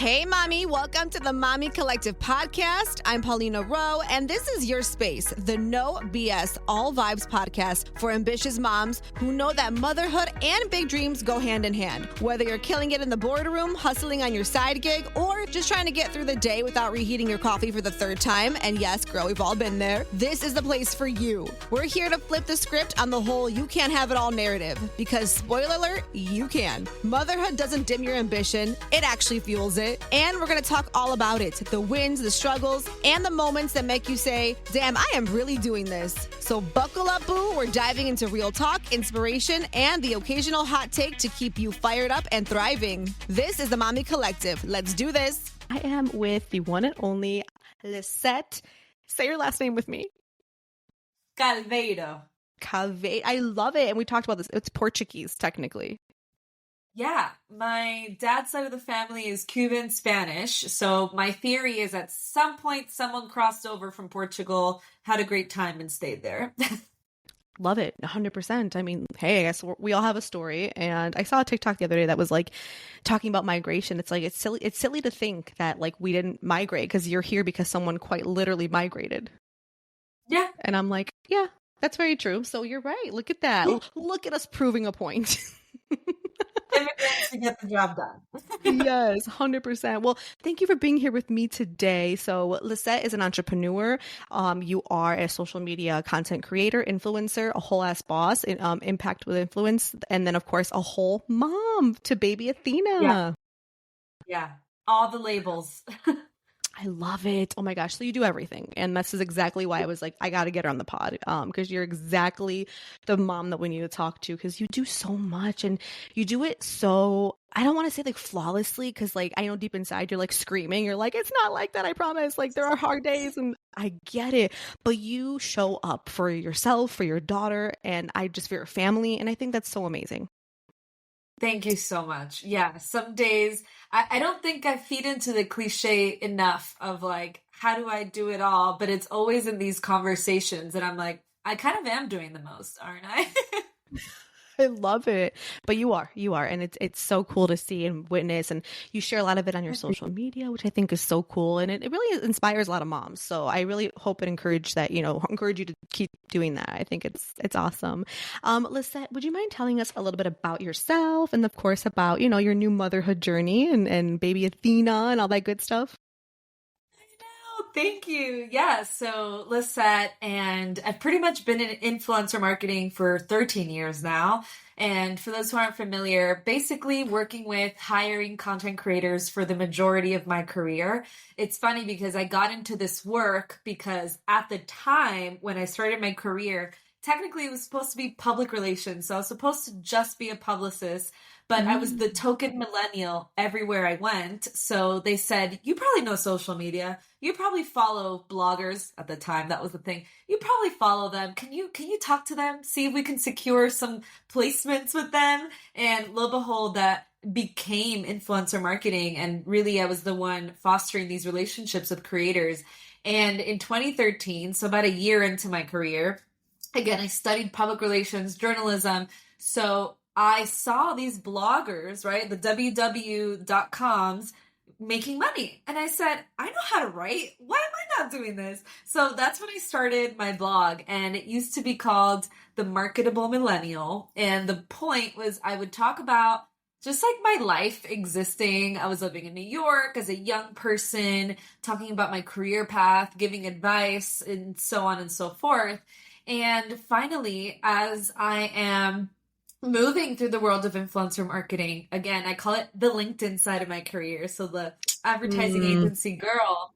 Hey, Mommy. Welcome to the Mommy Collective podcast. I'm Paulina Rowe, and this is your space, the No BS All Vibes podcast for ambitious moms who know that motherhood and big dreams go hand in hand. Whether you're killing it in the boardroom, hustling on your side gig, or just trying to get through the day without reheating your coffee for the third time, and yes, girl, we've all been there, this is the place for you. We're here to flip the script on the whole you can't have it all narrative, because spoiler alert, you can. Motherhood doesn't dim your ambition, it actually fuels it. And we're going to talk all about it, the wins, the struggles, and the moments that make you say, damn, I am really doing this. So buckle up, boo. We're diving into real talk, inspiration, and the occasional hot take to keep you fired up and thriving. This is the Mommy Collective. Let's do this. I am with the one and only Lissette. Say your last name with me. Calveiro. Calveiro. I love it. And we talked about this. It's Portuguese, technically. Yeah, my dad's side of the family is Cuban Spanish. So my theory is at some point someone crossed over from Portugal, had a great time and stayed there. Love it. 100%. I mean, hey, I guess we all have a story. And I saw a TikTok the other day that was like talking about migration. It's like, it's silly to think that like we didn't migrate because you're here because someone quite literally migrated. Yeah. And I'm like, yeah, that's very true. So you're right. Look at that. Look at us proving a point. Immigrants to get the job done. Yes, 100%. Well, thank you for being here with me today. So Lissette is an entrepreneur. You are a social media content creator, influencer, a whole ass boss, impact with influence, and then of course a whole mom to baby Athena. Yeah. All the labels. I love it. Oh my gosh. So you do everything. And this is exactly why I was like, I got to get her on the pod. Because you're exactly the mom that we need to talk to, because you do so much and you do it so, I don't want to say like flawlessly, because like I know deep inside you're like screaming. You're like, it's not like that. I promise. Like there are hard days and I get it. But you show up for yourself, for your daughter, and for your family. And I think that's so amazing. Thank you so much. Yeah, some days I don't think I feed into the cliche enough of like, how do I do it all? But it's always in these conversations that I'm like, I kind of am doing the most, aren't I? I love it. But you are. And it's so cool to see and witness. And you share a lot of it on your social media, which I think is so cool. And it really inspires a lot of moms. So I really hope and encourage you to keep doing that. I think it's awesome. Lissette, would you mind telling us a little bit about yourself and of course about, your new motherhood journey and baby Athena and all that good stuff? Thank you. Yeah. So Lissette, and I've pretty much been in influencer marketing for 13 years now. And for those who aren't familiar, basically working with hiring content creators for the majority of my career. It's funny because I got into this work because at the time when I started my career, technically it was supposed to be public relations. So I was supposed to just be a publicist. But I was the token millennial everywhere I went. So they said, you probably know social media. You probably follow bloggers at the time. That was the thing. You probably follow them. Can you talk to them? See if we can secure some placements with them. And lo and behold, that became influencer marketing. And really, I was the one fostering these relationships with creators. And in 2013, so about a year into my career, again, I studied public relations, journalism. So I saw these bloggers, right, the www.coms making money. And I said, I know how to write. Why am I not doing this? So that's when I started my blog. And it used to be called The Marketable Millennial. And the point was I would talk about just like my life existing. I was living in New York as a young person, talking about my career path, giving advice, and so on and so forth. And finally, as I am moving through the world of influencer marketing, again, I call it the LinkedIn side of my career. So the advertising agency girl,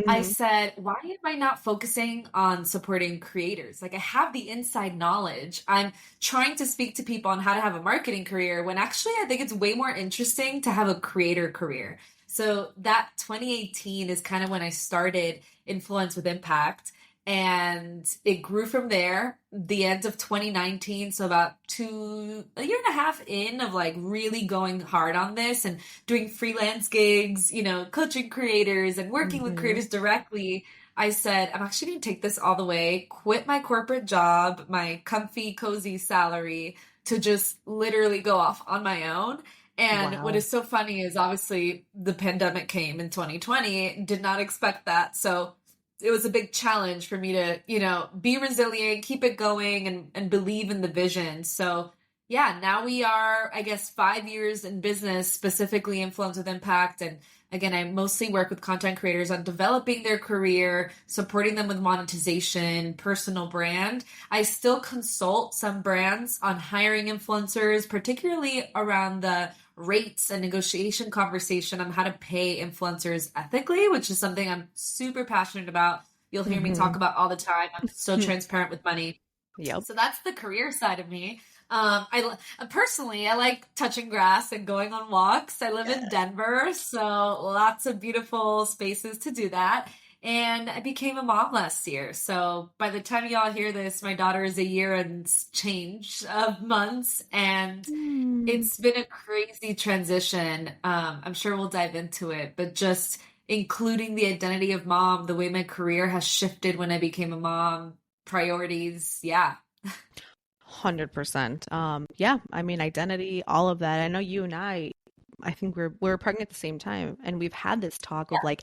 I said, why am I not focusing on supporting creators? Like I have the inside knowledge. I'm trying to speak to people on how to have a marketing career when actually I think it's way more interesting to have a creator career. So that 2018 is kind of when I started Influence with Impact. And it grew from there, the end of 2019. So about a year and a half in of like really going hard on this and doing freelance gigs, coaching creators and working with creators directly. I said, I'm actually going to take this all the way, quit my corporate job, my comfy, cozy salary to just literally go off on my own And what Wow. is so funny is obviously the pandemic came in 2020, did not expect that. So it was a big challenge for me to, be resilient, keep it going and believe in the vision. So yeah, now we are, I guess, 5 years in business, specifically Influence with Impact. And again, I mostly work with content creators on developing their career, supporting them with monetization, personal brand. I still consult some brands on hiring influencers, particularly around the rates and negotiation conversation on how to pay influencers ethically, which is something I'm super passionate about. You'll hear me talk Mm-hmm. about all the time. I'm so transparent with money. Yep. So that's the career side of me. Personally, I like touching grass and going on walks. I live in Yeah. Denver, so lots of beautiful spaces to do that. And I became a mom last year. So by the time y'all hear this, my daughter is a year and change of months, and Mm. it's been a crazy transition. I'm sure we'll dive into it, but just including the identity of mom, the way my career has shifted when I became a mom, priorities. Yeah. 100%. Yeah, I mean, identity, all of that. I know you and I think we're pregnant at the same time, and we've had this talk of like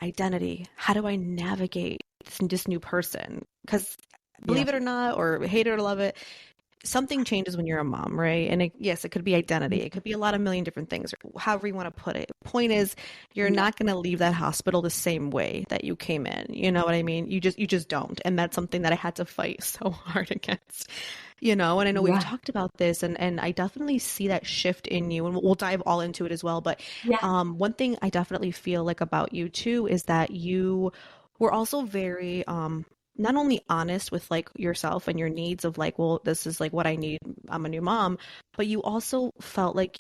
identity. How do I navigate this new person? Because Yeah. believe it or not, or hate it or love it, something changes when you're a mom, right? And yes, it could be identity. It could be a lot of million different things, or however you want to put it. Point is, you're Yeah. not going to leave that hospital the same way that you came in. You know what I mean? You just don't. And that's something that I had to fight so hard against. And I know we've Yeah. talked about this, and I definitely see that shift in you, and we'll dive all into it as well. But Yeah. one thing I definitely feel like about you too is that you were also very not only honest with like yourself and your needs of like, well, this is like what I need. I'm a new mom, but you also felt like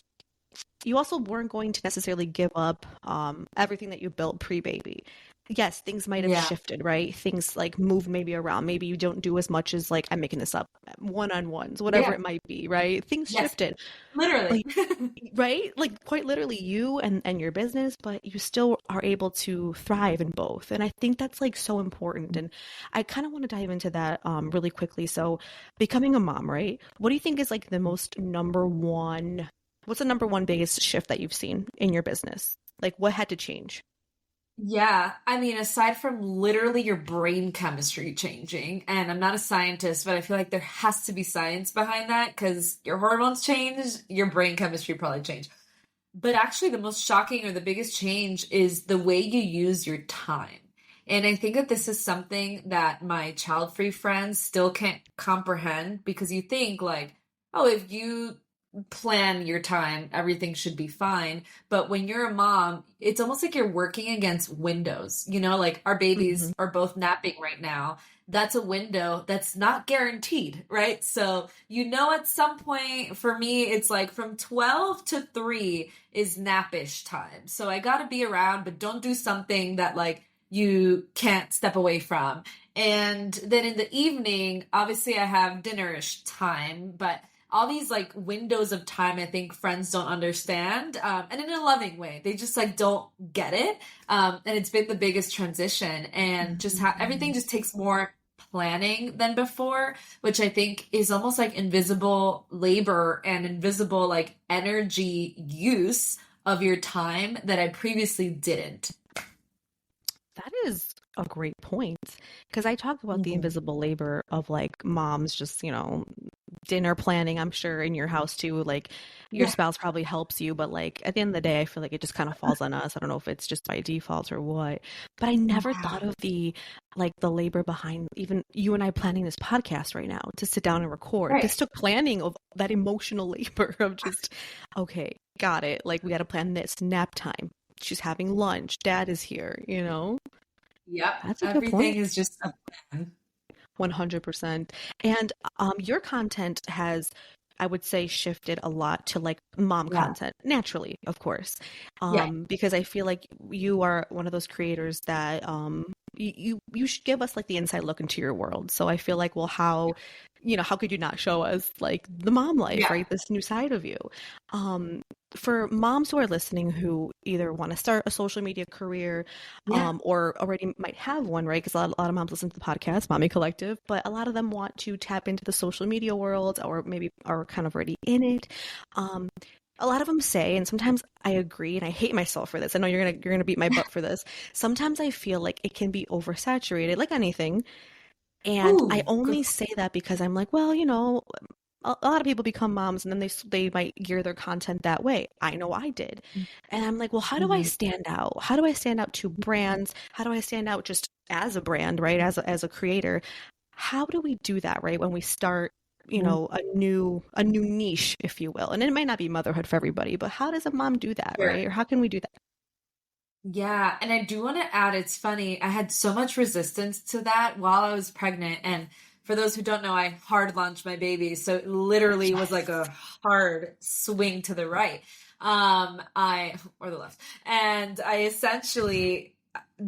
you also weren't going to necessarily give up everything that you built pre-baby. Yes, things might have Yeah. shifted, right? Things like move maybe around. Maybe you don't do as much as like I'm making this up, one-on-ones, whatever Yeah. it might be, right? Things Yes. shifted, Literally. but right? Like quite literally you and your business, but you still are able to thrive in both. And I think that's like so important. And I kind of want to dive into that really quickly. So becoming a mom, right? What do you think is like the most number one, what's the number one biggest shift that you've seen in your business? Like what had to change? Yeah, I mean, aside from literally your brain chemistry changing, and I'm not a scientist, but I feel like there has to be science behind that because your hormones change, your brain chemistry probably change. But actually, the most shocking or the biggest change is the way you use your time. And I think that this is something that my child-free friends still can't comprehend because you think like, oh, if you plan your time, everything should be fine. But when you're a mom, it's almost like you're working against windows. Like our Hmm. babies are both napping right now. That's a window that's not guaranteed, right? So, at some point, for me, it's like from 12 to 3 is nappish time. So I got to be around, but don't do something that like you can't step away from. And then in the evening, obviously I have dinnerish time, but all these like windows of time, I think friends don't understand, and in a loving way. They just like don't get it, and it's been the biggest transition, and just everything just takes more planning than before, which I think is almost like invisible labor and invisible like energy use of your time that I previously didn't. That is a great point because I talk about the Mhm. invisible labor of like moms just, dinner planning, I'm sure in your house too. Like your Yeah, spouse probably helps you, but like at the end of the day, I feel like it just kind of falls on us. I don't know if it's just by default or what, but I never yeah, thought of the labor behind even you and I planning this podcast right now to sit down and record. right. This took planning of that emotional labor of just, okay, got it. Like we got to plan this nap time. She's having lunch. Dad is here. Yep. That's a good point. Everything is just a plan. 100%. And your content has, I would say, shifted a lot to like mom Yeah. content, naturally, of course. Yeah. Because I feel like you are one of those creators that you should give us like the inside look into your world. So I feel like, well, how could you not show us like the mom life, Yeah. right? This new side of you. Um, for moms who are listening who either want to start a social media career Yeah. or already might have one, right? Because a lot of moms listen to the podcast, Mommy Collective, but a lot of them want to tap into the social media world or maybe are kind of already in it. Um, a lot of them say, and sometimes I agree, and I hate myself for this. I know you're gonna beat my butt for this. Sometimes I feel like it can be oversaturated, like anything. And I Ooh, good. only say that because I'm like, well, a lot of people become moms and then they might gear their content that way. I know I did. And I'm like, well, how do I Mhm. stand out? How do I stand out to brands? How do I stand out just as a brand, right? As a creator? How do we do that, right? When we start, a new niche, if you will. And it might not be motherhood for everybody, but how does a mom do that, Sure. right? Or how can we do that? Yeah, and I do want to add, it's funny, I had so much resistance to that while I was pregnant. And for those who don't know, I hard launched my baby. So it literally was like Yes. a hard swing to the right. Or the left. And I essentially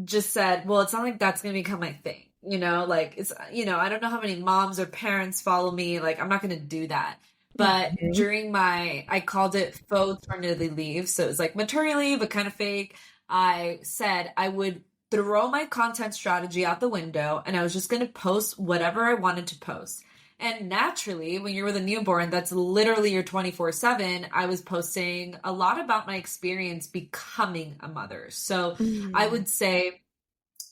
just said, well, it's not like that's going to become my thing. Like I don't know how many moms or parents follow me. Like, I'm not going to do that. But Mhm. during I called it faux maternity leave. So it was like maternity leave, but kind of fake. I said I would throw my content strategy out the window and I was just going to post whatever I wanted to post. And naturally, when you're with a newborn, that's literally your 24/7. I was posting a lot about my experience becoming a mother. So I Mm. would say,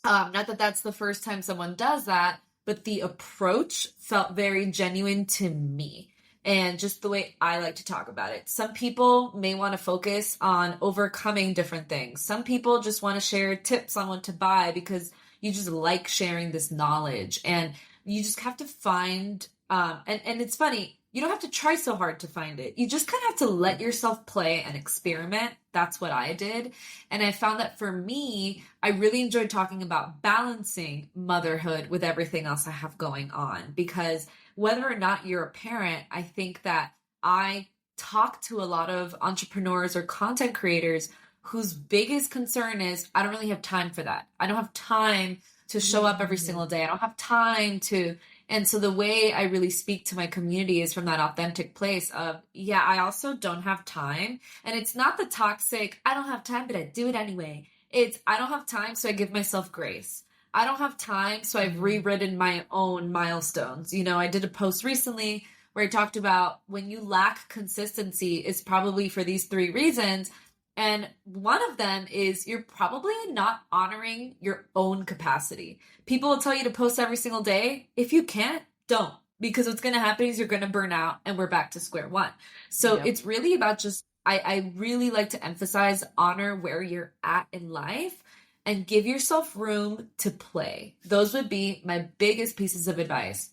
not that that's the first time someone does that, but the approach felt very genuine to me and just the way I like to talk about it. Some people may want to focus on overcoming different things. Some people just want to share tips on what to buy because you just like sharing this knowledge. And you just have to find, and it's funny, you don't have to try so hard to find it. You just kind of have to let yourself play and experiment. That's what I did. And I found that for me, I really enjoyed talking about balancing motherhood with everything else I have going on because whether or not you're a parent, I think that I talk to a lot of entrepreneurs or content creators whose biggest concern is I don't really have time for that. I don't have time to show up every Mm. single day. I don't have time to. And so the way I really speak to my community is from that authentic place of, yeah, I also don't have time. And it's not the toxic, I don't have time, but I do it anyway. It's, I don't have time, so I give myself grace. I don't have time, so I've Mm. rewritten my own milestones. I did a post recently where I talked about when you lack consistency, it's probably for these three reasons. And one of them is you're probably not honoring your own capacity. People will tell you to post every single day. If you can't, don't. Because what's going to happen is you're going to burn out and we're back to square one. So Yep. it's really about just, I really like to emphasize honor where you're at in life and give yourself room to play. Those would be my biggest pieces of advice.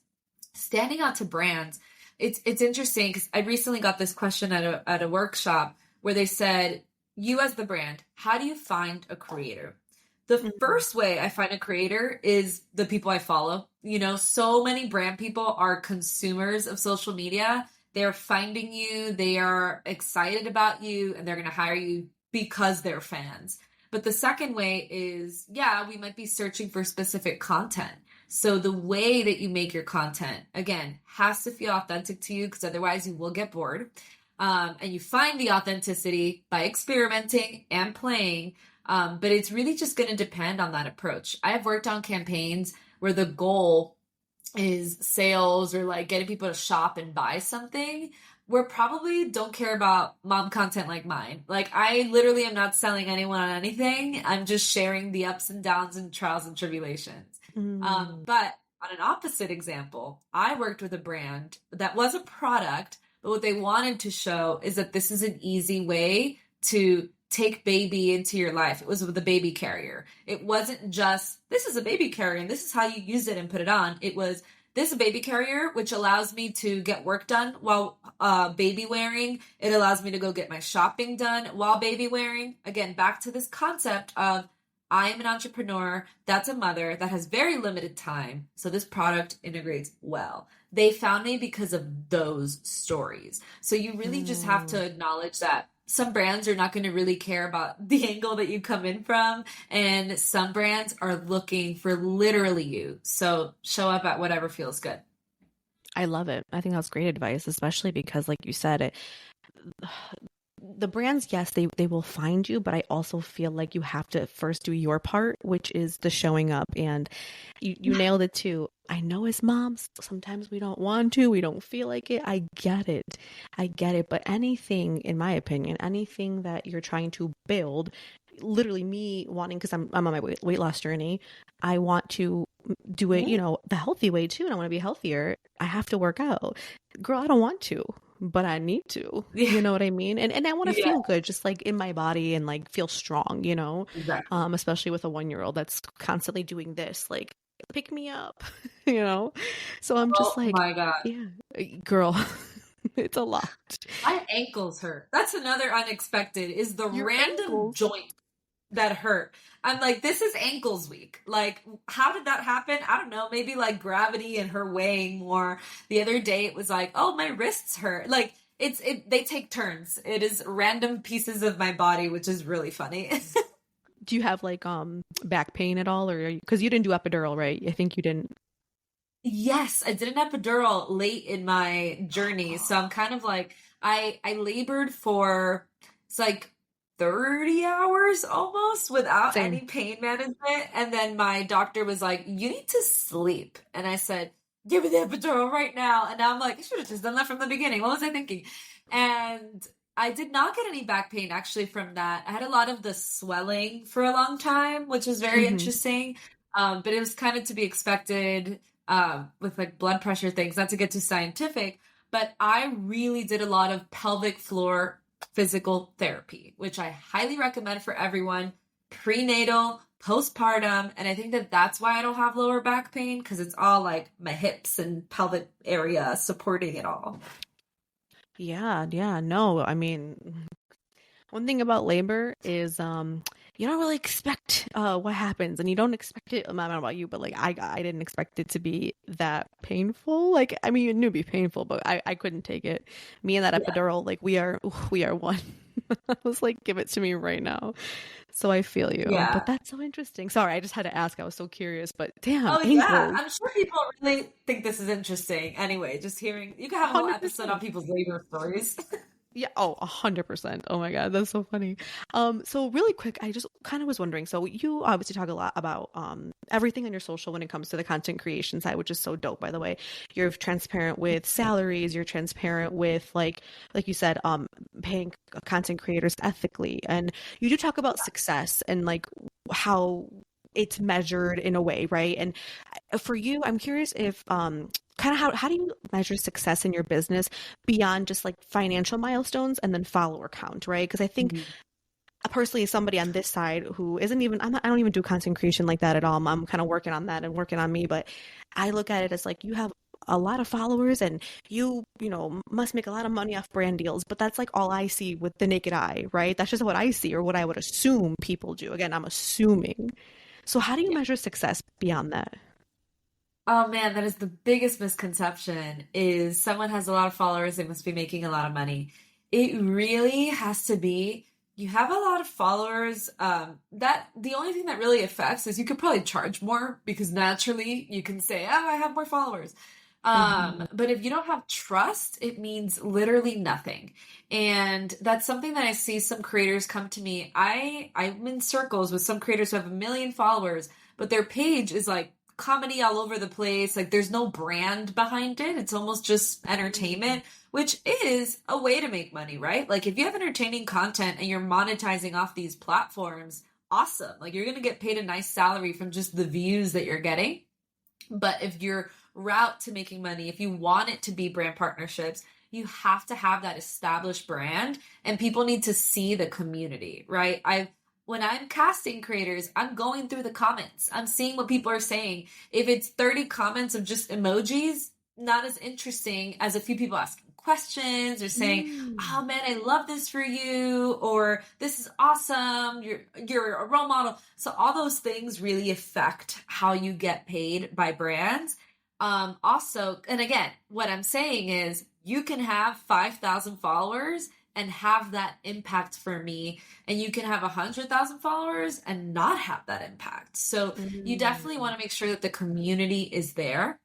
Standing out to brands, it's interesting because I recently got this question at a workshop where they said, "You as the brand, how do you find a creator?" The Mm. first way I find a creator is the people I follow. So many brand people are consumers of social media. They're finding you, they are excited about you, and they're going to hire you because they're fans. But the second way is, yeah, we might be searching for specific content. So the way that you make your content, again, has to feel authentic to you because otherwise you will get bored. And you find the authenticity by experimenting and playing. But it's really just going to depend on that approach. I have worked on campaigns where the goal is sales or like getting people to shop and buy something. Where probably don't care about mom content like mine. Like, I literally am not selling anyone on anything. I'm just sharing the ups and downs and trials and tribulations. Mm. But on an opposite example, I worked with a brand that was a product, but what they wanted to show is that this is an easy way to take baby into your life. It was with a baby carrier. It wasn't just, this is a baby carrier and this is how you use it and put it on. It was, this is a baby carrier, which allows me to get work done while baby wearing. It allows me to go get my shopping done while baby wearing. Again, back to this concept of I am an entrepreneur, that's a mother that has very limited time. So this product integrates well. They found me because of those stories. So you really just have Mm. to acknowledge that some brands are not going to really care about the angle that you come in from, and some brands are looking for literally you. So show up at whatever feels good. I love it. I think that's great advice, especially because, like you said, the brands, yes, they will find you, but I also feel like you have to first do your part, which is the showing up. And you nailed it too. I know as moms, sometimes we don't want to, we don't feel like it. I get it. I get it. But anything, in my opinion, anything that you're trying to build, literally me wanting, because I'm on my weight loss journey, I want to do it, the healthy way too. And I want to be healthier. I have to work out. Girl, I don't want to, but I need to. Yeah. You know what I mean? And I want to Yeah. feel good, just like in my body, and like feel strong, Exactly. Especially with a 1-year-old that's constantly doing this, like, pick me up, So I'm just like, my God. yeah, girl, it's a lot. My ankles hurt. That's another unexpected, is the Your random ankles. joint that hurt. I'm like, this is ankles week. Like, how did that happen? I don't know. Maybe like gravity and her weighing more. The other day it was like, oh, my wrists hurt. Like, they take turns. It is random pieces of my body, which is really funny. Do you have like back pain at all, or because you didn't do epidural, right? I think you didn't. Yes, I did an epidural late in my journey. So I'm kind of like, I labored for, it's like 30 hours almost without Same. any pain management. And then my doctor was like, you need to sleep. And I said, give me the epidural right now. And now I'm like, I should have just done that from the beginning. What was I thinking? And I did not get any back pain actually from that. I had a lot of the swelling for a long time, which was very interesting. But it was kind of to be expected with like blood pressure things, not to get too scientific. But I really did a lot of pelvic floor physical therapy, which I highly recommend for everyone, prenatal, postpartum. And I think that that's why I don't have lower back pain, because it's all like my hips and pelvic area supporting it all. Yeah, no, I mean, one thing about labor is you don't really expect what happens, and you don't expect it. I don't know about you, but like I didn't expect it to be that painful. Like, I mean, you knew it'd be painful, but I couldn't take it. Me and that epidural, like we are one. I was like, give it to me right now. So I feel you. Yeah. But that's so interesting. Sorry, I just had to ask. I was so curious, but damn, Oh, ankles. yeah. I'm sure people really think this is interesting. Anyway, just hearing, you can have a whole 100%. episode on people's labor stories. Yeah. Oh, 100%. Oh my God. That's so funny. So really quick, I just kind of was wondering, so you obviously talk a lot about, everything on your social when it comes to the content creation side, which is so dope, by the way. You're transparent with salaries. You're transparent with like you said, paying content creators ethically. And you do talk about success and like how it's measured in a way, right? And for you, I'm curious if, kind of how do you measure success in your business beyond just like financial milestones and then follower count, right? Because I think personally, as somebody on this side who isn't even, I don't even do content creation like that at all. I'm kind of working on that and working on me, but I look at it as like, you have a lot of followers and you must make a lot of money off brand deals, but that's like all I see with the naked eye, right? That's just what I see, or what I would assume people do. Again, I'm assuming. So how do you measure success beyond that? Oh man, that is the biggest misconception, is someone has a lot of followers, they must be making a lot of money. It really has to be, you have a lot of followers, that the only thing that really affects is you could probably charge more, because naturally you can say, oh, I have more followers. But if you don't have trust, it means literally nothing. And that's something that I see some creators come to me. I'm in circles with some creators who have 1 million followers, but their page is like comedy all over the place. Like, there's no brand behind it. It's almost just entertainment, which is a way to make money, right? Like, if you have entertaining content and you're monetizing off these platforms, awesome. Like, you're going to get paid a nice salary from just the views that you're getting. But if your route to making money, if you want it to be brand partnerships, you have to have that established brand, and people need to see the community, right? When I'm casting creators, I'm going through the comments. I'm seeing what people are saying. If it's 30 comments of just emojis, not as interesting as a few people asking questions or saying, oh man, I love this for you, or this is awesome, you're a role model. So all those things really affect how you get paid by brands. Also, and again, what I'm saying is, you can have 5,000 followers and have that impact for me, and you can have 100,000 followers and not have that impact. So you definitely want to make sure that the community is there.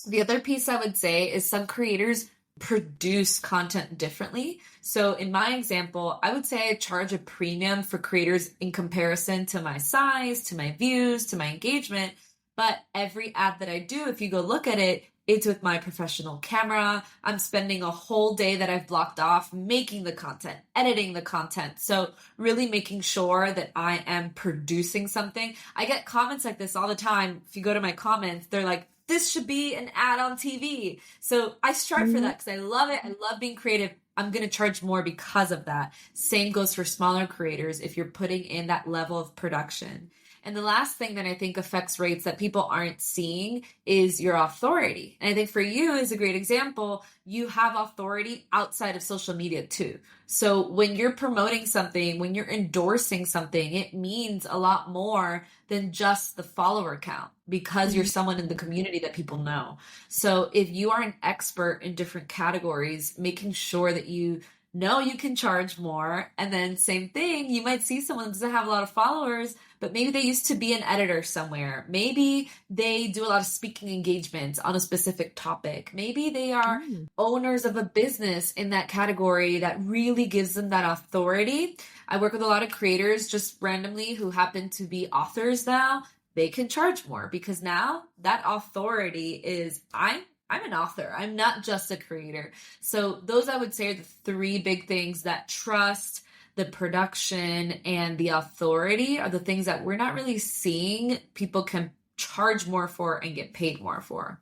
The other piece I would say is, some creators produce content differently. So in my example, I would say I charge a premium for creators in comparison to my size, to my views, to my engagement. But every ad that I do, if you go look at it, it's with my professional camera. I'm spending a whole day that I've blocked off making the content, editing the content. So really making sure that I am producing something. I get comments like this all the time. If you go to my comments, they're like, this should be an ad on TV. So I strive for that because I love it. I love being creative. I'm going to charge more because of that. Same goes for smaller creators if you're putting in that level of production. And the last thing that I think affects rates that people aren't seeing is your authority. And I think for you is a great example. You have authority outside of social media too. So when you're promoting something, when you're endorsing something, it means a lot more than just the follower count because you're someone in the community that people know. So if you are an expert in different categories, making sure that you know you can charge more. And then same thing, you might see someone that doesn't have a lot of followers, but maybe they used to be an editor somewhere. Maybe they do a lot of speaking engagements on a specific topic. Maybe they are owners of a business in that category that really gives them that authority. I work with a lot of creators just randomly who happen to be authors now. They can charge more because now that authority is, I'm an author. I'm not just a creator. So those I would say are the three big things: that trust, the production, and the authority are the things that we're not really seeing people can charge more for and get paid more for.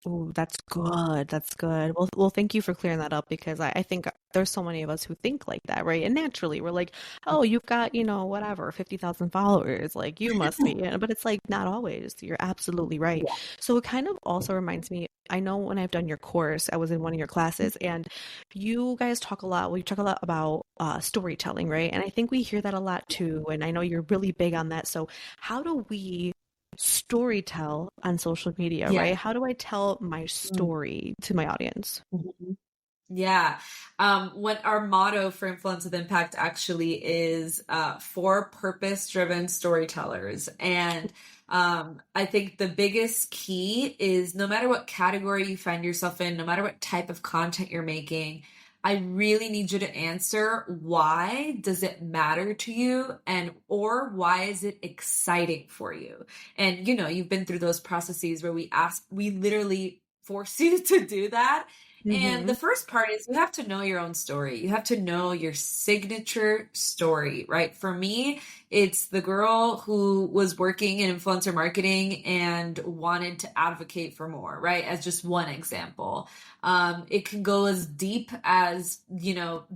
Oh, that's good. That's good. Well, thank you for clearing that up because I think there's so many of us who think like that, right? And naturally, we're like, oh, you've got, whatever, 50,000 followers, like you must be. But it's like not always. You're absolutely right. Yeah. So it kind of also reminds me, I know when I've done your course, I was in one of your classes, and you guys talk a lot. We talk a lot about storytelling, right? And I think we hear that a lot too. And I know you're really big on that. So how do we storytell on social media, right? How do I tell my story to my audience? Yeah. What our motto for Influence with Impact actually is for purpose-driven storytellers. And I think the biggest key is no matter what category you find yourself in, no matter what type of content you're making, I really need you to answer, why does it matter to you, or why is it exciting for you? And you've been through those processes where we literally force you to do that. And the first part is you have to know your own story. You have to know your signature story, right? For me, it's the girl who was working in influencer marketing and wanted to advocate for more, right? As just one example. It can go as deep as,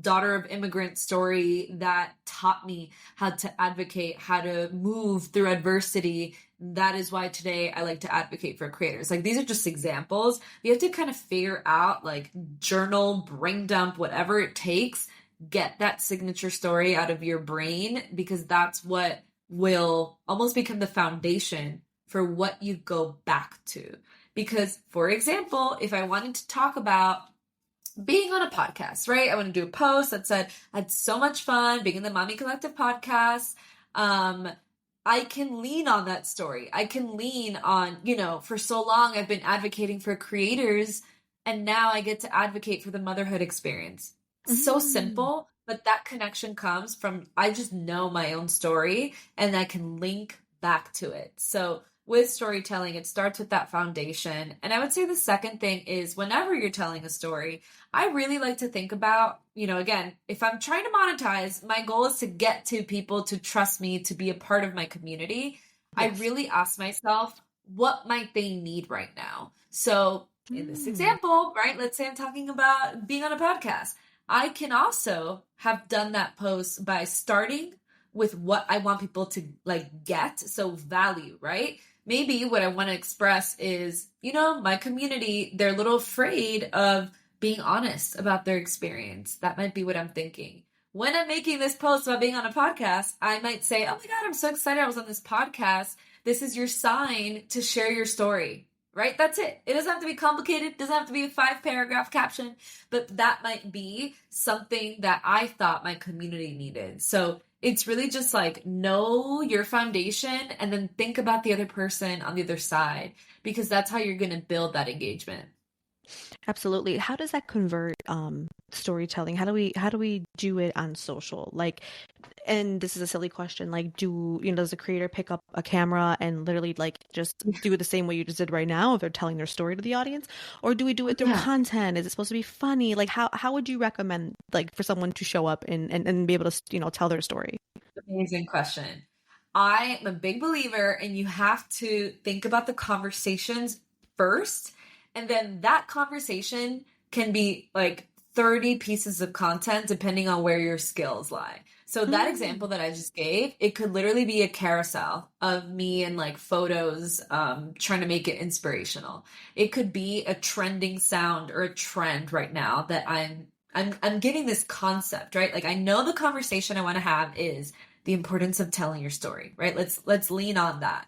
daughter of immigrant story that taught me how to advocate, how to move through adversity. That is why today I like to advocate for creators. Like, these are just examples. You have to kind of figure out, like, journal, brain dump, whatever it takes, get that signature story out of your brain, because that's what will almost become the foundation for what you go back to. Because, for example, if I wanted to talk about being on a podcast, right? I want to do a post that said, I had so much fun being in the Mommy Collective podcast. I can lean on that story. I can lean on, for so long I've been advocating for creators, and now I get to advocate for the motherhood experience. So simple, but that connection comes from, I just know my own story and I can link back to it. So with storytelling, it starts with that foundation. And I would say the second thing is, whenever you're telling a story, I really like to think about, again, if I'm trying to monetize, my goal is to get to people to trust me, to be a part of my community. Yes. I really ask myself, what might they need right now? So in this example, right, let's say I'm talking about being on a podcast. I can also have done that post by starting with what I want people to get. So value, right? Maybe what I want to express is, my community, they're a little afraid of being honest about their experience. That might be what I'm thinking. When I'm making this post about being on a podcast, I might say, oh my God, I'm so excited I was on this podcast. This is your sign to share your story, right? That's it. It doesn't have to be complicated. It doesn't have to be a 5-paragraph caption, but that might be something that I thought my community needed. So it's really just know your foundation and then think about the other person on the other side, because that's how you're going to build that engagement. Absolutely. How does that convert storytelling? How do we do it on social? Like, and this is a silly question, like does the creator pick up a camera and literally like just do it the same way you just did right now if they're telling their story to the audience? Or do we do it through Yeah. content? Is it supposed to be funny? Like how would you recommend like for someone to show up and be able to, tell their story? Amazing question. I am a big believer, and you have to think about the conversations first, and then that conversation can be like 30 pieces of content depending on where your skills lie. So that Mm. example that I just gave, it could literally be a carousel of me and like photos trying to make it inspirational. It could be a trending sound or a trend right now that I'm giving this concept, right? Like I know the conversation I want to have is the importance of telling your story, right? Let's lean on that.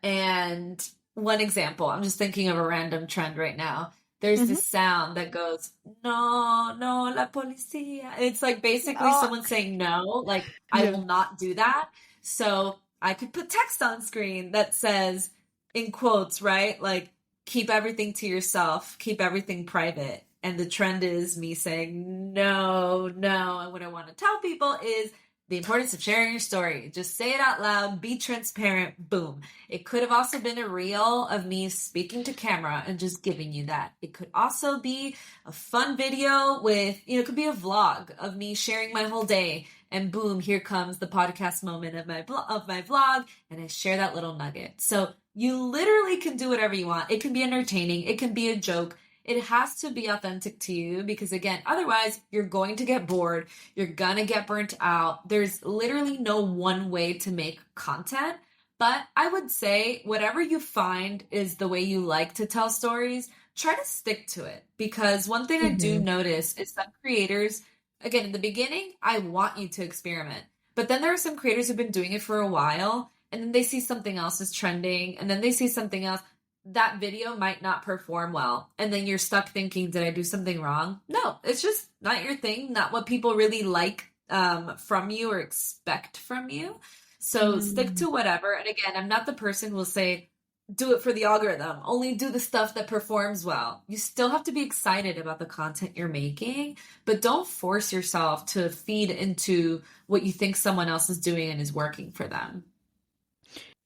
And one example, I'm just thinking of a random trend right now. There's Hmm. this sound that goes, no, no, la policía. It's like basically Oh, someone saying no, like I yeah. will not do that. So I could put text on screen that says, in quotes, right? Like, keep everything to yourself, keep everything private. And the trend is me saying, no, no. And what I want to tell people is the importance of sharing your story. Just say it out loud, be transparent, boom. It could have also been a reel of me speaking to camera and just giving you that. It could also be a fun video with, it could be a vlog of me sharing my whole day. And boom, here comes the podcast moment of my vlog, and I share that little nugget. So you literally can do whatever you want. It can be entertaining, it can be a joke. It has to be authentic to you because, again, otherwise you're going to get bored. You're going to get burnt out. There's literally no one way to make content. But I would say whatever you find is the way you like to tell stories, try to stick to it. Because one thing I do Hmm. notice is that creators, again, in the beginning, I want you to experiment. But then there are some creators who've been doing it for a while, and then they see something else is trending, and then they see something else. That video might not perform well. And then you're stuck thinking, did I do something wrong? No, it's just not your thing, not what people really like from you or expect from you. So stick Mm. to whatever. And again, I'm not the person who will say, do it for the algorithm, only do the stuff that performs well. You still have to be excited about the content you're making, but don't force yourself to feed into what you think someone else is doing and is working for them.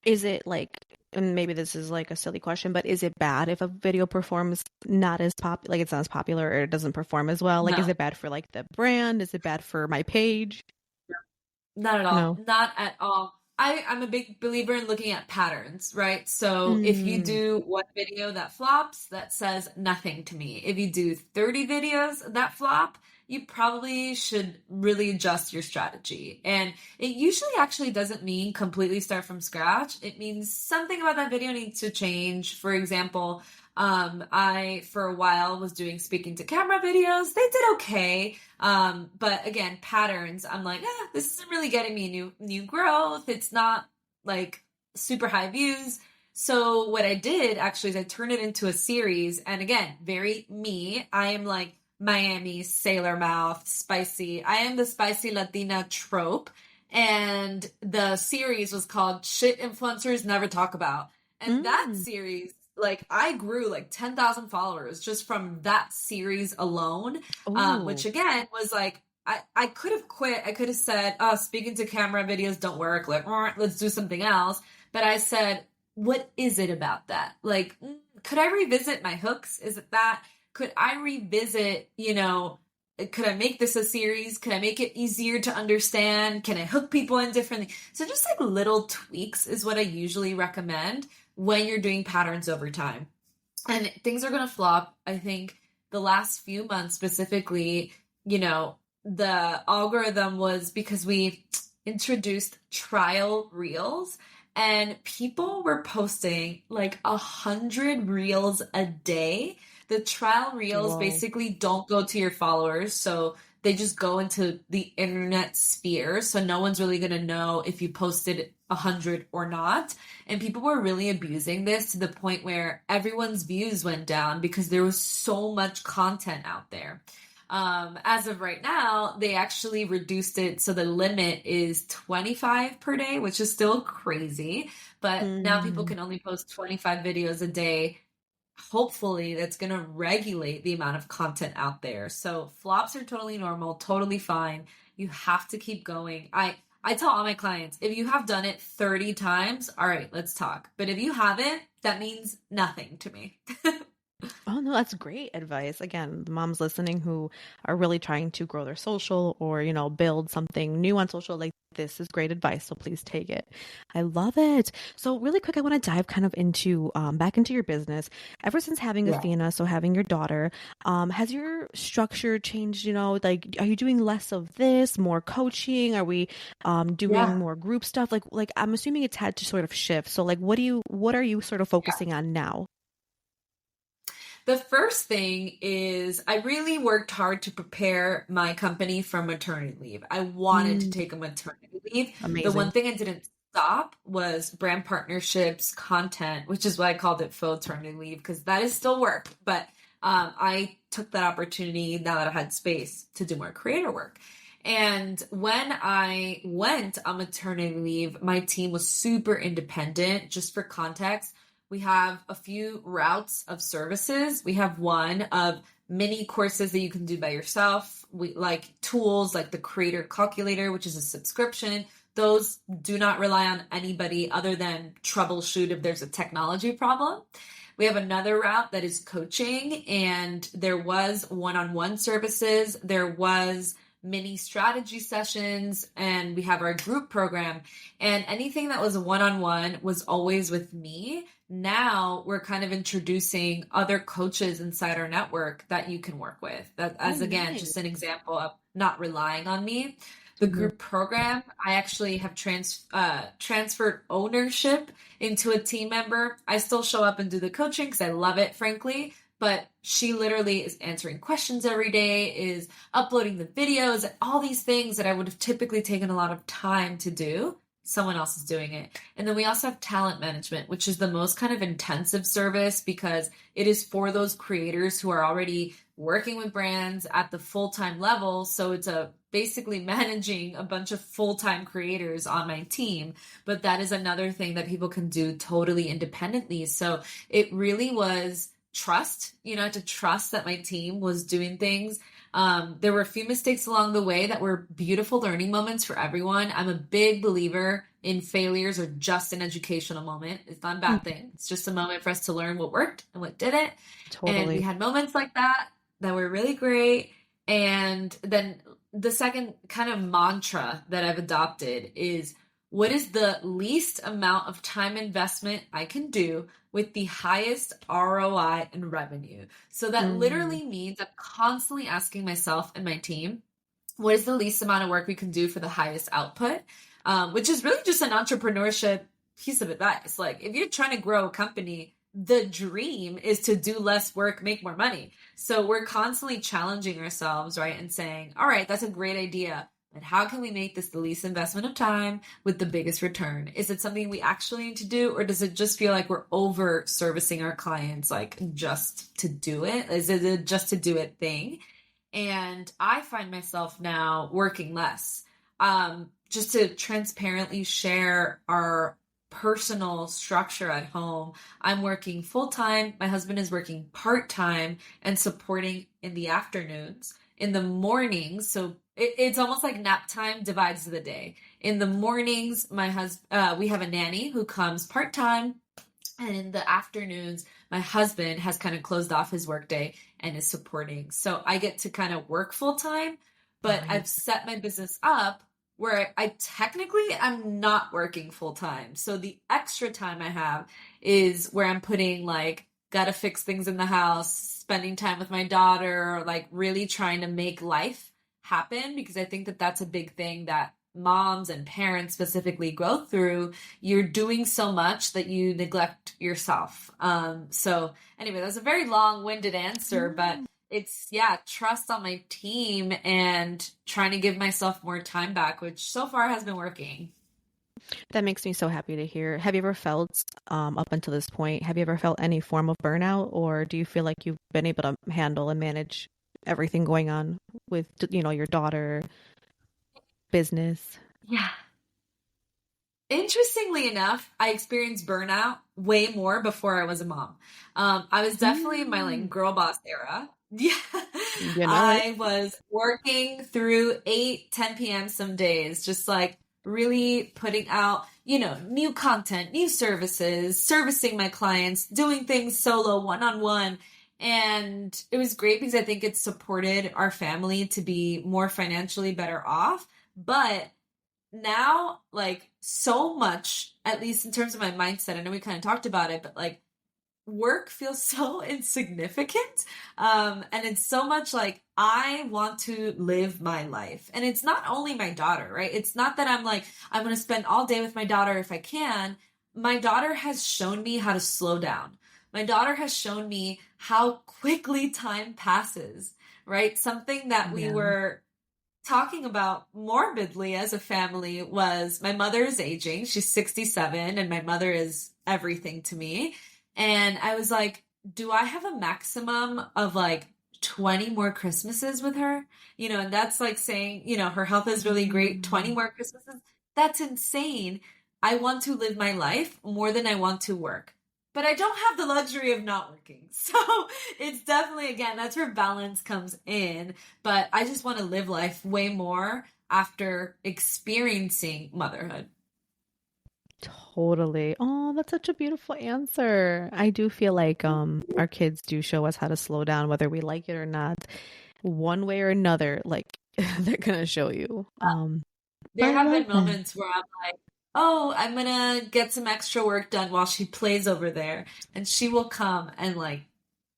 Is it like, and maybe this is like a silly question, but is it bad if a video performs not as like it's not as popular or it doesn't perform as well? Like, is No. it bad for like the brand? Is it bad for my page? Not at all. No. Not at all. I'm a big believer in looking at patterns, right? So if you Mm. do one video that flops, that says nothing to me. If you do 30 videos that flop, you probably should really adjust your strategy. And it usually actually doesn't mean completely start from scratch. It means something about that video needs to change. For example, I for a while was doing speaking to camera videos. They did okay. But again, patterns, I'm like, this isn't really getting me new growth. It's not like super high views. So what I did actually is I turned it into a series. And again, very me. I am like Miami, sailor mouth, spicy. I am the spicy Latina trope. And the series was called Shit Influencers Never Talk About. And that Mm. series, like I grew like 10,000 followers just from that series alone. Which Oh. again was like, I could have quit. I could have said, oh, speaking to camera videos don't work. Like, let's do something else. But I said, what is it about that? Like, could I revisit my hooks? Is it that? Could I revisit, could I make this a series? Could I make it easier to understand? Can I hook people in differently? So just like little tweaks is what I usually recommend when you're doing patterns over time. And things are going to flop. I think the last few months specifically, the algorithm was because we introduced trial reels and people were posting like 100 reels a day. The trial reels Whoa. basically don't go to your followers. So they just go into the internet sphere. So no one's really going to know if you posted 100 or not. And people were really abusing this to the point where everyone's views went down because there was so much content out there. As of right now, they actually reduced it. So the limit is 25 per day, which is still crazy. But now people Mm. can only post 25 videos a day hopefully that's going to regulate the amount of content out there. So flops are totally normal, totally fine. You have to keep going. I tell all my clients, if you have done it 30 times, all right, let's talk. But if you haven't, that means nothing to me. Oh, no, that's great advice. Again, the moms listening who are really trying to grow their social or, build something new on social, like this is great advice. So please take it. I love it. So really quick, I want to dive kind of into back into your business. Ever since having Yeah. Athena, so having your daughter, has your structure changed? Like, are you doing less of this, more coaching? Are we doing Yeah. more group stuff? Like I'm assuming it's had to sort of shift. So like, what are you sort of focusing on now? The first thing is I really worked hard to prepare my company for maternity leave. I wanted to Mm, take a maternity leave. The one amazing. thing I didn't stop was brand partnerships, content, which is why I called it maternity leave because that is still work. But I took that opportunity now that I had space to do more creator work. And when I went on maternity leave, my team was super independent. Just for context, we have a few routes of services. We have one of mini courses that you can do by yourself. We like tools like the Creator Calculator, which is a subscription. Those do not rely on anybody other than troubleshoot if there's a technology problem. We have another route that is coaching, and there was one-on-one services. There was mini strategy sessions, and we have our group program. And anything that was a one-on-one was always with me. Now we're kind of introducing other coaches inside our network that you can work with. That Oh, as again, nice. just an example of not relying on me. The Mhm. group program, I actually have transferred ownership into a team member. I still show up and do the coaching because I love it, frankly. But she literally is answering questions every day, is uploading the videos, and all these things that I would have typically taken a lot of time to do. Someone else is doing it. And then we also have talent management, which is the most kind of intensive service because it is for those creators who are already working with brands at the full-time level. So it's a basically managing a bunch of full-time creators on my team. But that is another thing that people can do totally independently. So it really was trust, to trust that my team was doing things. There were a few mistakes along the way that were beautiful learning moments for everyone. I'm a big believer in failures are just an educational moment. It's not a Mm, bad thing. It's just a moment for us to learn what worked and what didn't. And we totally. had moments like that were really great. And then the second kind of mantra that I've adopted is what is the least amount of time investment I can do with the highest ROI and revenue? So that Mm, literally means I'm constantly asking myself and my team, what is the least amount of work we can do for the highest output? Which is really just an entrepreneurship piece of advice. Like if you're trying to grow a company, the dream is to do less work, make more money. So we're constantly challenging ourselves, right? And saying, all right, that's a great idea. But how can we make this the least investment of time with the biggest return? Is it something we actually need to do, or does it just feel like we're over servicing our clients, like just to do it? Is it a just to do it thing? And I find myself now working less. Just to transparently share our personal structure at home, I'm working full time. My husband is working part time and supporting in the afternoons. In the mornings, so it's almost like nap time divides the day. In the mornings, we have a nanny who comes part time, and in the afternoons, my husband has kind of closed off his workday and is supporting. So I get to kind of work full time, but nice. I've set my business up where I technically I'm not working full time. So the extra time I have is where I'm putting like gotta fix things in the house, spending time with my daughter, or like really trying to make life happen because I think that that's a big thing that moms and parents specifically go through. You're doing so much that you neglect yourself. So anyway, that's a very long-winded answer, but Mm. it's yeah, trust on my team and trying to give myself more time back, which so far has been working. That makes me so happy to hear. Have you ever felt, up until this point, have you ever felt any form of burnout, or do you feel like you've been able to handle and manage everything going on with, your daughter, business? Yeah. Interestingly enough, I experienced burnout way more before I was a mom. I was definitely in my like Mm, girl boss era. Yeah. you know it. I was working through 8, 10 p.m. some days, just like really putting out, new content, new services, servicing my clients, doing things solo, one-on-one. And it was great because I think it supported our family to be more financially better off. But now, like, so much, at least in terms of my mindset, I know we kind of talked about it, but like work feels so insignificant. And it's so much like I want to live my life. And it's not only my daughter, right? It's not that I'm like, I'm going to spend all day with my daughter if I can. My daughter has shown me how to slow down. My daughter has shown me how quickly time passes, right? Something that we Yeah. were talking about morbidly as a family was my mother is aging. She's 67 and my mother is everything to me. And I was like, do I have a maximum of like 20 more Christmases with her? And that's like saying, her health is really great. 20 Mm. more Christmases. That's insane. I want to live my life more than I want to work. But I don't have the luxury of not working. So it's definitely, again, that's where balance comes in. But I just want to live life way more after experiencing motherhood. Totally. Oh, that's such a beautiful answer. I do feel like our kids do show us how to slow down, whether we like it or not. One way or another, like they're gonna show you. But There I have love been that. moments where I'm like, oh, I'm gonna get some extra work done while she plays over there. And she will come and like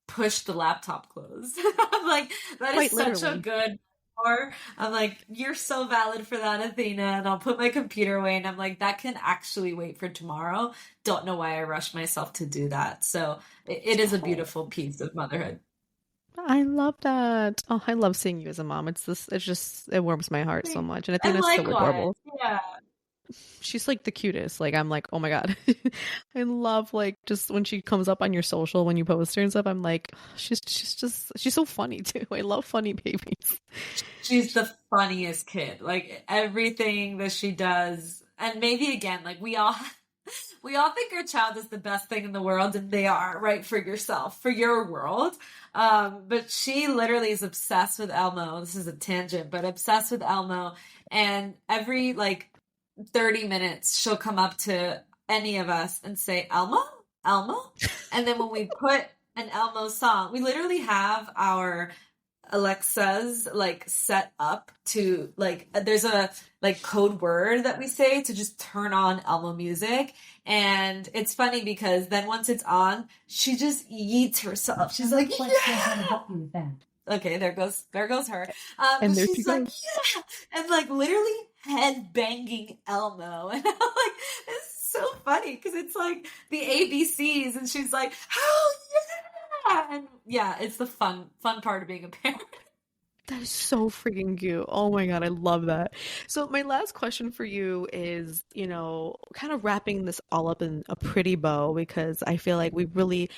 push the laptop closed. I'm like, that is Quite such a literally. good or I'm like, you're so valid for that, Athena. And I'll put my computer away and I'm like, that can actually wait for tomorrow. Don't know why I rushed myself to do that. So it is a beautiful piece of motherhood. I love that. Oh, I love seeing you as a mom. It's just, it warms my heart so much. And And Athena's so likewise, adorable. yeah. She's like the cutest. Like, I'm like, oh my God. I love like just when she comes up on your social, when you post her and stuff, I'm like, she's so funny too. I love funny babies. She's the funniest kid. Like everything that she does. And maybe again, like we all think our child is the best thing in the world, and they are, right? For yourself, for your world. But she literally is obsessed with Elmo. This is a tangent, but obsessed with Elmo. And every like 30 minutes, she'll come up to any of us and say, Elmo? Elmo? And then when we put an Elmo song, we literally have our Alexa's like set up to like there's a like code word that we say to just turn on Elmo music. And it's funny because then once it's on, she just yeets herself. She's like, yeah. Okay, there goes her. And But there she she's like, goes. yeah, and like literally head banging Elmo, and I'm like, it's so funny because it's like the ABCs, and she's like, hell yeah, and yeah, it's the fun part of being a parent. That is so freaking cute. Oh my God, I love that. So my last question for you is, kind of wrapping this all up in a pretty bow because I feel like we really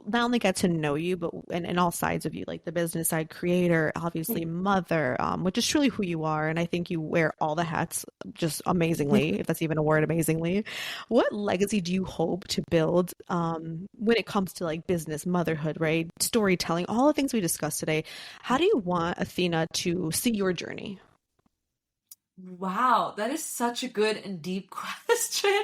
not only get to know you, but and all sides of you, like the business side, creator, obviously mother, which is truly who you are. And I think you wear all the hats just amazingly, if that's even a word, amazingly. What legacy do you hope to build when it comes to like business, motherhood, right? Storytelling, all the things we discussed today. How do you want Athena to see your journey? Wow, that is such a good and deep question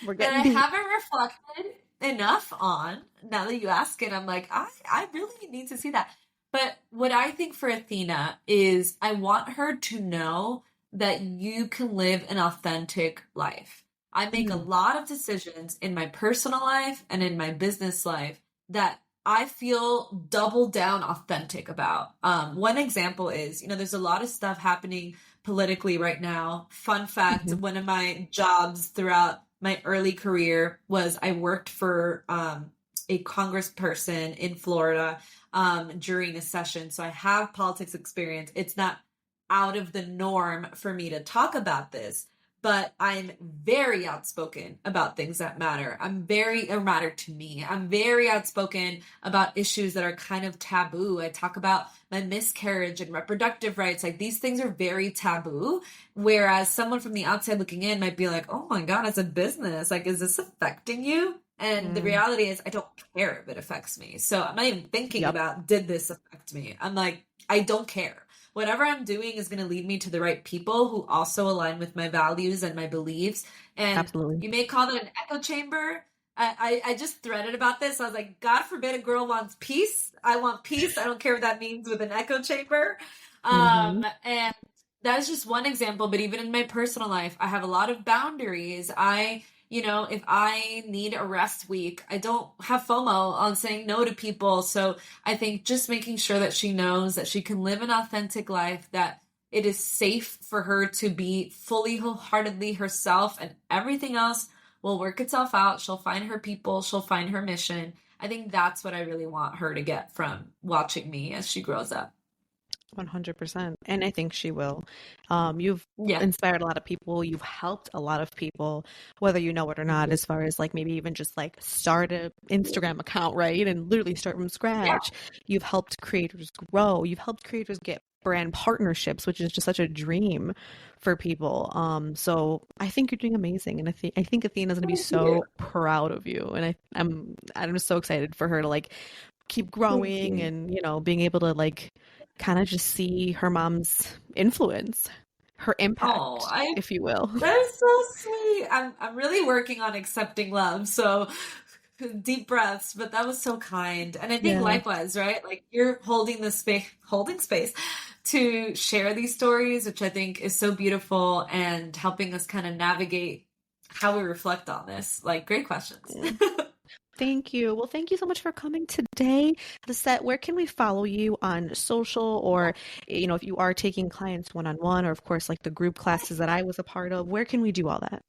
We're that I getting deep. haven't reflected enough on. Now that you ask it, I'm like, I really need to see that. But what I think for Athena is I want her to know that you can live an authentic life. I make a Mm, lot of decisions in my personal life and in my business life that I feel double down authentic about. One example is, there's a lot of stuff happening politically right now. Fun fact, mhm. one of my jobs throughout my early career was I worked for a congressperson in Florida during a session. So I have politics experience. It's not out of the norm for me to talk about this. but I'm very outspoken about things that matter. Or matter to me. I'm very outspoken about issues that are kind of taboo. I talk about my miscarriage and reproductive rights. Like, these things are very taboo. Whereas someone from the outside looking in might be like, oh my God, it's a business. Like, is this affecting you? And the reality is, I don't care if it affects me. So I'm not even thinking about, did this affect me? I'm like, I don't care. Whatever I'm doing is going to lead me to the right people who also align with my values and my beliefs. And Absolutely. you may call it an echo chamber. I just threaded about this. I was like, God forbid a girl wants peace. I want peace. I don't care what that means with an echo chamber. And that's just one example. But even in my personal life, I have a lot of boundaries. If I need a rest week, I don't have FOMO on saying no to people. So I think just making sure that she knows that she can live an authentic life, that it is safe for her to be fully, wholeheartedly herself, and everything else will work itself out. She'll find her people. She'll find her mission. I think that's what I really want her to get from watching me as she grows up. 100%. And I think she will. You've inspired a lot of people. You've helped a lot of people, whether you know it or not, as far as like maybe even just like start an Instagram account, right? And literally start from scratch. Yeah. You've helped creators grow. You've helped creators get brand partnerships, which is just such a dream for people. So I think you're doing amazing. And I think Athena's going to be so proud of you. And I'm just so excited for her to like keep growing and, being able to like kind of just see her mom's influence, her impact, if you will. That's so sweet. I'm really working on accepting love. So deep breaths, but that was so kind. And I think likewise, right? Like, you're holding space to share these stories, which I think is so beautiful, and helping us kind of navigate how we reflect on this. Like, great questions. Thank you. Well, thank you so much for coming today. Lissette, where can we follow you on social, or, if you are taking clients one-on-one, or of course, like the group classes that I was a part of, where can we do all that?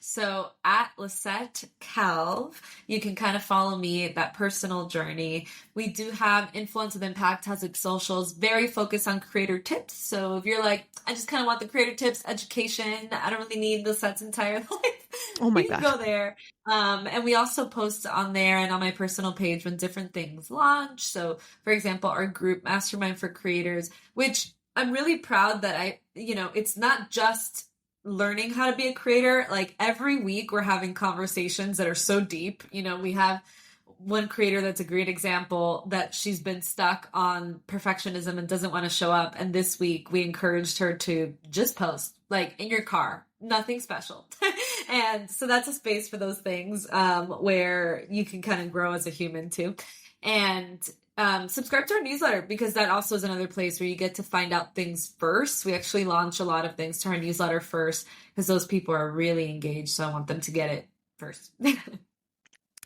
So at Lissette Calv, you can kind of follow me, that personal journey. We do have Influence with Impact has its socials, very focused on creator tips. So if you're like, I just kind of want the creator tips, education, I don't really need Lissette's entire life. Oh my gosh. You can go there. And we also post on there and on my personal page when different things launch. So for example, our group Mastermind for Creators, which I'm really proud that it's not just learning how to be a creator. Like, every week we're having conversations that are so deep. We have one creator that's a great example that she's been stuck on perfectionism and doesn't want to show up. And this week we encouraged her to just post, like, in your car, nothing special. And so that's a space for those things where you can kind of grow as a human too. And subscribe to our newsletter, because that also is another place where you get to find out things first. We actually launch a lot of things to our newsletter first, because those people are really engaged. So I want them to get it first.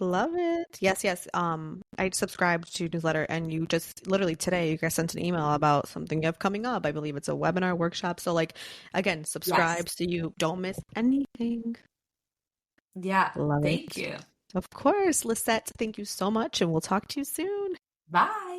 Love it. Yes. I subscribed to newsletter, and you just literally today, you guys sent an email about something you have coming up. I believe it's a webinar workshop. So like, again, subscribe so you don't miss anything. Yeah. Love Thank it. you. Of course. Lissette, thank you so much, and we'll talk to you soon. Bye.